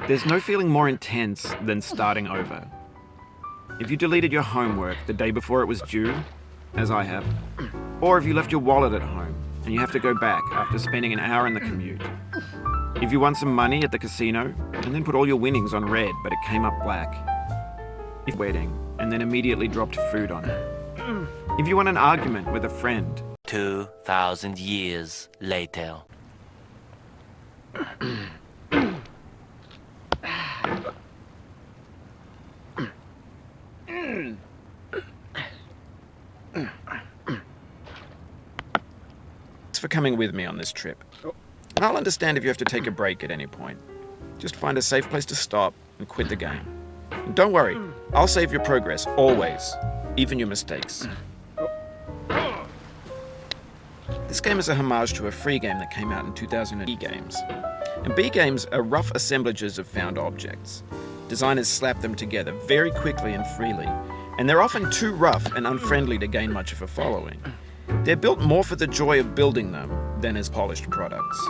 There's no feeling more intense than starting over. If you deleted your homework the day before it was due, as I have, or if you left your wallet at home and you have to go back after spending an hour in the commute. If you won some money at the casino and then put all your winnings on red but it came up black. If wedding and then immediately dropped food on it. If you won an argument with a friend. 2,000 years later. Thanks for coming with me on this trip. I'll understand if you have to take a break at any point. Just find a safe place to stop and quit the game. And don't worry, I'll save your progress, always, even your mistakes. This game is a homage to a free game that came out in 2000 games. And B games are rough assemblages of found objects. Designers slap them together very quickly and freely, and they're often too rough and unfriendly to gain much of a following. They're built more for the joy of building them than as polished products.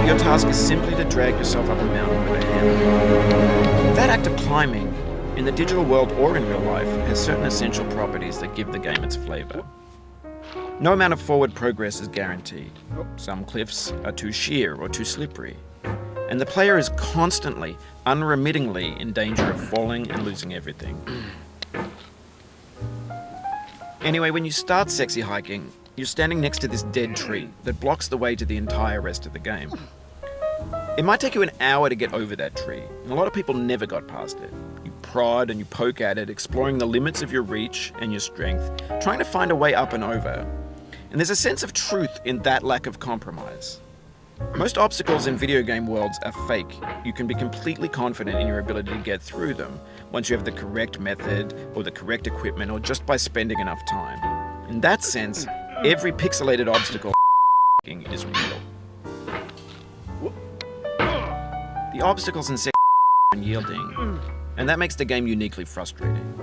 Your task is simply to drag yourself up a mountain with a hammer. That act of climbing, in the digital world or in real life, has certain essential properties that give the game its flavor. No amount of forward progress is guaranteed. Some cliffs are too sheer or too slippery, and the player is constantly, unremittingly in danger of falling and losing everything. Anyway, when you start sexy hiking, you're standing next to this dead tree that blocks the way to the entire rest of the game. It might take you an hour to get over that tree, and a lot of people never got past it. You prod and you poke at it, exploring the limits of your reach and your strength, trying to find a way up and over. And there's a sense of truth in that lack of compromise. Most obstacles in video game worlds are fake. You can be completely confident in your ability to get through them once you have the correct method or the correct equipment or just by spending enough time. In that sense, every pixelated obstacle is real. The obstacles in Sekiro are unyielding, and that makes the game uniquely frustrating.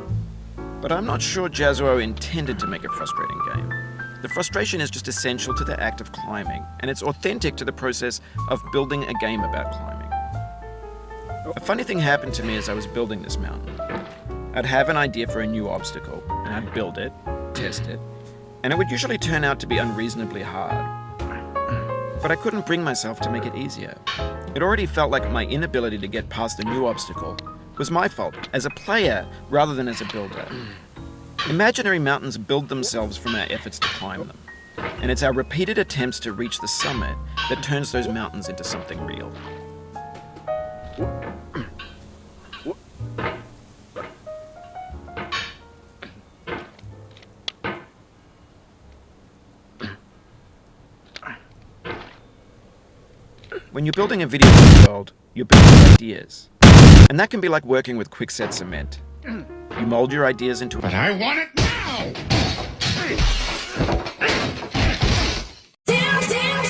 But I'm not sure Yasuo intended to make a frustrating game. The frustration is just essential to the act of climbing, and it's authentic to the process of building a game about climbing. A funny thing happened to me as I was building this mountain. I'd have an idea for a new obstacle, and I'd build it, test it, and it would usually turn out to be unreasonably hard. But I couldn't bring myself to make it easier. It already felt like my inability to get past the new obstacle was my fault, as a player rather than as a builder. Imaginary mountains build themselves from our efforts to climb them, and it's our repeated attempts to reach the summit that turns those mountains into something real. When you're building a video game world, you're building ideas. And that can be like working with quickset cement. You mold your ideas into... But I want it now! Down, down,